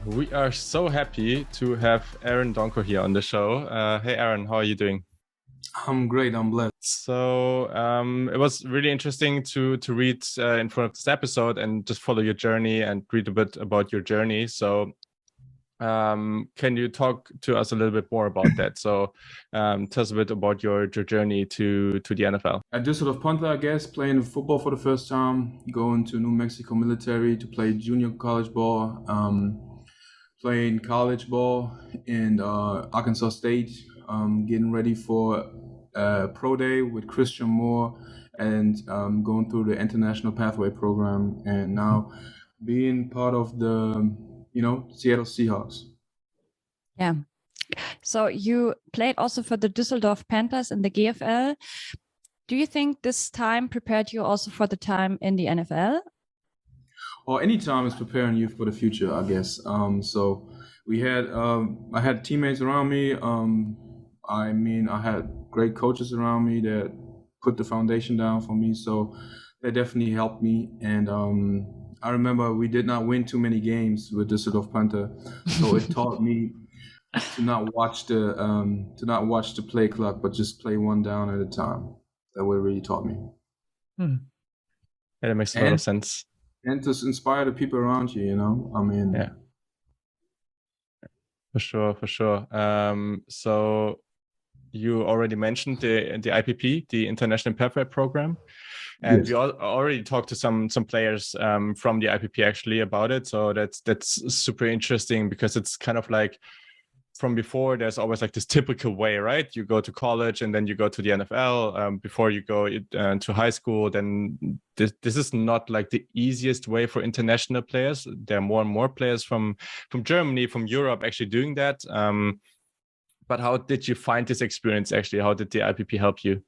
We are so happy to have Aaron Donkor here on the show. Hey, Aaron, how are you doing? I'm great. I'm blessed. So it was really interesting to read in front of this episode and just follow your journey and read a bit about your journey. So can you talk to us a little bit more about that? So tell us a bit about your journey to the NFL. I just sort of punter, I guess, playing football for the first time, going to New Mexico military to play junior college ball, playing college ball in Arkansas State, getting ready for pro day with Christian Moore, and going through the international pathway program, and now being part of the Seattle Seahawks. Yeah. So you played also for the Düsseldorf Panthers in the GFL. Do you think this time prepared you also for the time in the NFL? Or any time is preparing you for the future, I guess. So we had, I had teammates around me. I had great coaches around me that put the foundation down for me. So they definitely helped me. And I remember we did not win too many games with Düsseldorf Panther, so it taught me to not watch the play clock, but just play one down at a time. That what it really taught me. Yeah, that makes a lot of sense. And to inspire the people around you, Yeah. For sure. So you already mentioned the IPP, the International Pathway Program. And yes. We already talked to some players from the IPP actually about it. So that's super interesting because it's kind of like from before, there's always like this typical way, right? You go to college and then you go to the NFL before you go to high school. Then this is not like the easiest way for international players. There are more and more players from Germany, from Europe actually doing that. But how did you find this experience actually? How did the IPP help you?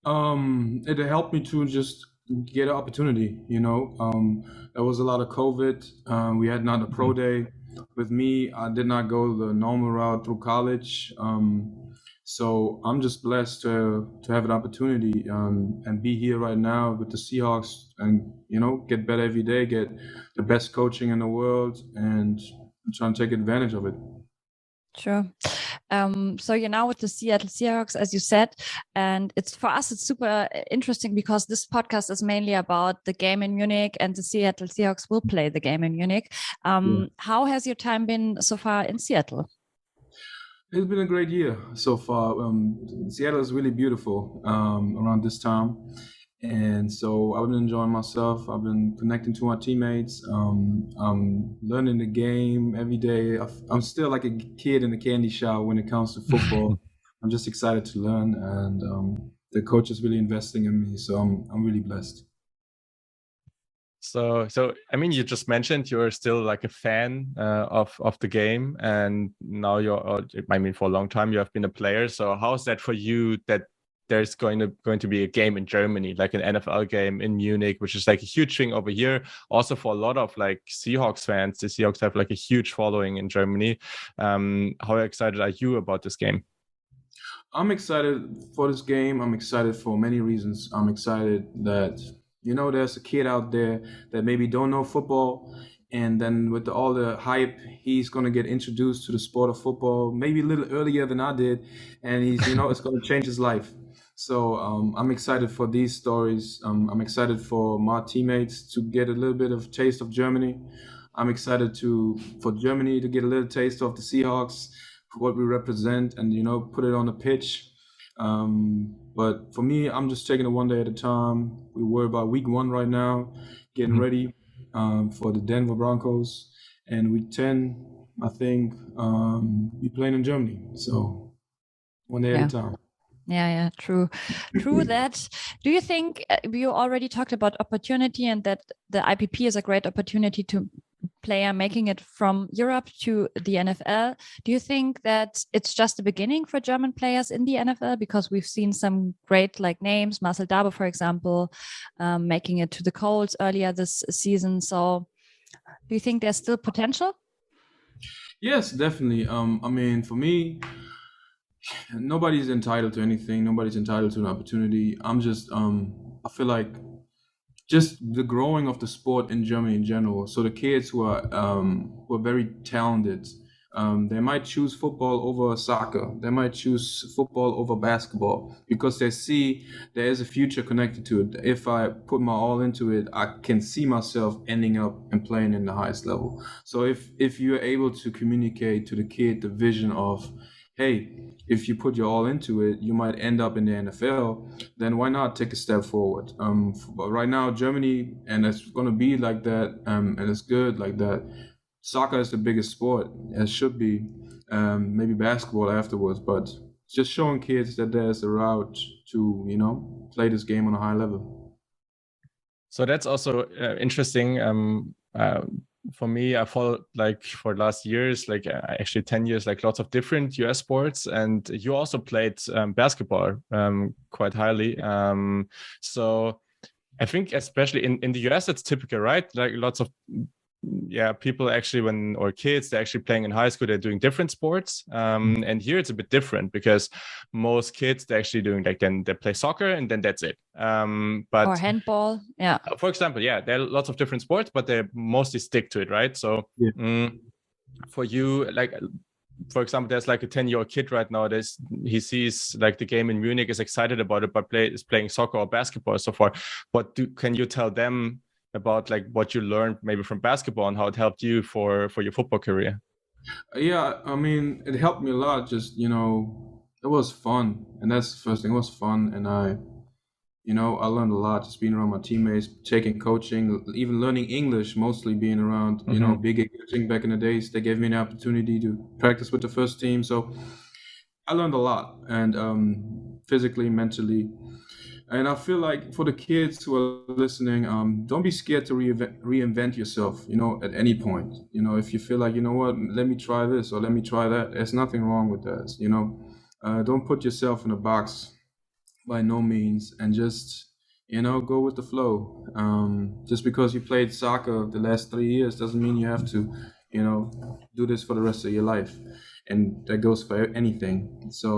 It helped me to just get an opportunity, there was a lot of COVID. We had not a pro day. With me, I did not go the normal route through college. So I'm just blessed to have an opportunity and be here right now with the Seahawks and, get better every day, get the best coaching in the world and try to take advantage of it. Sure. So you're now with the Seattle Seahawks, as you said, and it's super interesting because this podcast is mainly about the game in Munich, and the Seattle Seahawks will play the game in Munich. How has your time been so far in Seattle? It's been a great year so far. Seattle is really beautiful around this time. And so I've been enjoying myself. I've been connecting to my teammates. I'm learning the game every day. I'm still like a kid in the candy shop when it comes to football. I'm just excited to learn, and the coach is really investing in me. So I'm really blessed. So I mean, you just mentioned you're still like a fan of the game, and now for a long time you have been a player. So how is that for you that there's going to be a game in Germany, like an NFL game in Munich, which is like a huge thing over here. Also for a lot of like Seahawks fans, the Seahawks have like a huge following in Germany. How excited are you about this game? I'm excited for this game. I'm excited for many reasons. I'm excited that, there's a kid out there that maybe don't know football. And then with all the hype, he's going to get introduced to the sport of football, maybe a little earlier than I did. And he's, it's going to change his life. So I'm excited for these stories. I'm excited for my teammates to get a little bit of taste of Germany. I'm excited for Germany to get a little taste of the Seahawks, what we represent, and put it on the pitch. But for me, I'm just taking it one day at a time. We worry about week 1 right now, getting ready for the Denver Broncos, and week 10, I think, we playing in Germany. So one day at a time. Yeah, true that. Do you think you already talked about opportunity and that the IPP is a great opportunity to player making it from Europe to the NFL? Do you think that it's just the beginning for German players in the NFL? Because we've seen some great names, Marcel Dabe, for example, making it to the Colts earlier this season. So do you think there's still potential? Yes, definitely. For me, nobody's entitled to anything. Nobody's entitled to an opportunity. I'm just, I feel like just the growing of the sport in Germany in general. So the kids who are very talented, they might choose football over soccer. They might choose football over basketball because they see there is a future connected to it. If I put my all into it, I can see myself ending up and playing in the highest level. So if you're able to communicate to the kid the vision of, hey, if you put your all into it, you might end up in the NFL, then why not take a step forward? But right now, Germany, and it's going to be like that, and it's good like that. Soccer is the biggest sport. It should be, maybe basketball afterwards, but just showing kids that there's a route to, play this game on a high level. So that's also interesting. For me, I followed like for the last years, like actually 10 years, like lots of different US sports, and you also played basketball quite highly. So I think especially in the US, it's typical, right? Like lots of people actually or kids, they're actually playing in high school, they're doing different sports. And here it's a bit different because most kids, they're actually doing then they play soccer and then that's it. Or handball. Yeah. For example, there are lots of different sports, but they mostly stick to it, right? So for you, like, for example, there's like a 10-year-old kid right now. He sees like the game in Munich, is excited about it, but is playing soccer or basketball so far. Can you tell them about like what you learned maybe from basketball and how it helped you for your football career? Yeah, I mean, it helped me a lot. Just, it was fun. And that's the first thing. It was fun. And I learned a lot just being around my teammates, taking coaching, even learning English, mostly being around, big coaching back in the days. They gave me an opportunity to practice with the first team. So I learned a lot, and physically, mentally. And I feel like for the kids who are listening, don't be scared to reinvent yourself, at any point. If you feel like, what, let me try this or let me try that. There's nothing wrong with that, Don't put yourself in a box by no means, and just, go with the flow. Just because you played soccer the last 3 years doesn't mean you have to, do this for the rest of your life. And that goes for anything. So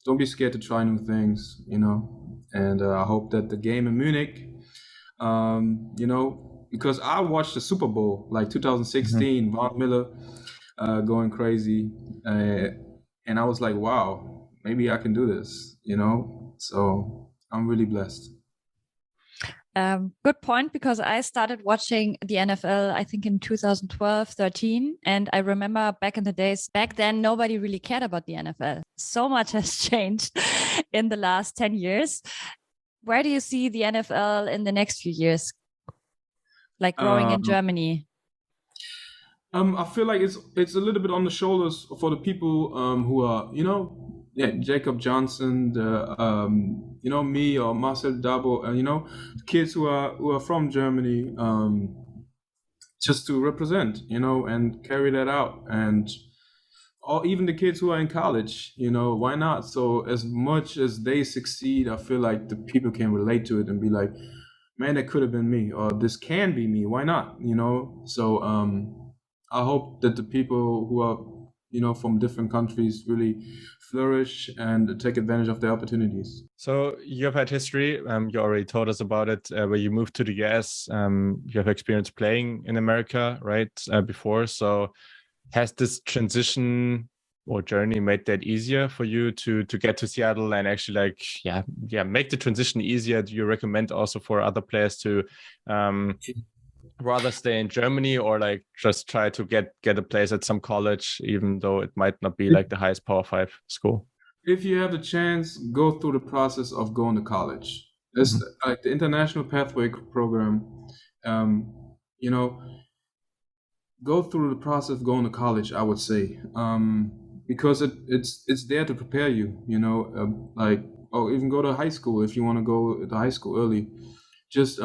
don't be scared to try new things, And I hope that the game in Munich, because I watched the Super Bowl, like 2016, Von Miller going crazy. And I was like, wow, maybe I can do this, So I'm really blessed. Good point, because I started watching the NFL, I think in 2012, 13. And I remember back in the days, back then, nobody really cared about the NFL. So much has changed in the last 10 years. Where do you see the NFL in the next few years? Like growing in Germany? I feel like it's a little bit on the shoulders for the people who are, Jacob Johnson, me or Marcel Dabo, kids who are from Germany, just to represent, and carry that out, and or even the kids who are in college, why not? So as much as they succeed, I feel like the people can relate to it and be like, man, that could have been me, or this can be me. Why not? So I hope that the people who are, from different countries really flourish and take advantage of their opportunities. So you have had history. You already told us about it, where you moved to the US. You have experience playing in America, right, before. So has this transition or journey made that easier for you to get to Seattle and actually make the transition easier? Do you recommend also for other players to rather stay in Germany or like just try to get a place at some college, even though it might not be like the highest Power 5 school? If you have the chance, go through the process of going to college. It's like the International Pathway Program, go through the process of going to college, I would say, because it's there to prepare you, even go to high school if you want to go to high school early. Just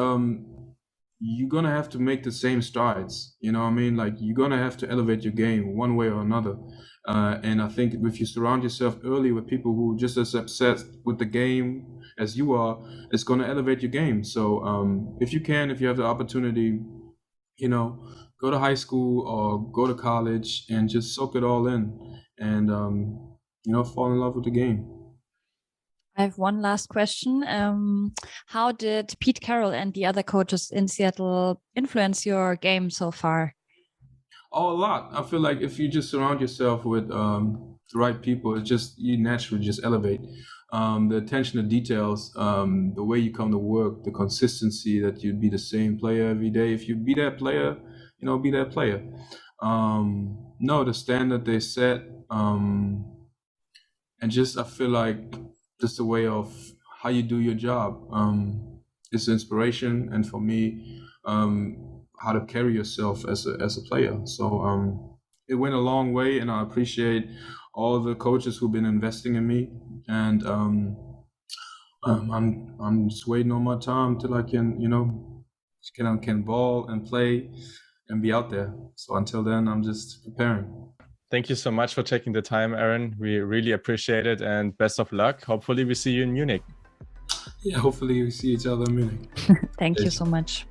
you're gonna have to make the same strides, like you're gonna have to elevate your game one way or another, and I think if you surround yourself early with people who are just as obsessed with the game as you are, it's gonna elevate your game. So if you have the opportunity, go to high school or go to college and just soak it all in and fall in love with the game. I have one last question. How did Pete Carroll and the other coaches in Seattle influence your game so far? Oh, a lot. I feel like if you just surround yourself with the right people, you naturally just elevate. The attention to details, the way you come to work, the consistency that you'd be the same player every day. If you be that player, be that player. No, the standard they set, and I feel like just the way of how you do your job. It's inspiration, and for me, how to carry yourself as a player. So it went a long way, and I appreciate all the coaches who've been investing in me. And I'm just waiting on my time till I can ball and play and be out there. So until then, I'm just preparing. Thank you so much for taking the time, Aaron. We really appreciate it, and best of luck. Hopefully we see you in Munich. Yeah, hopefully we see each other in Munich. Thank you so much.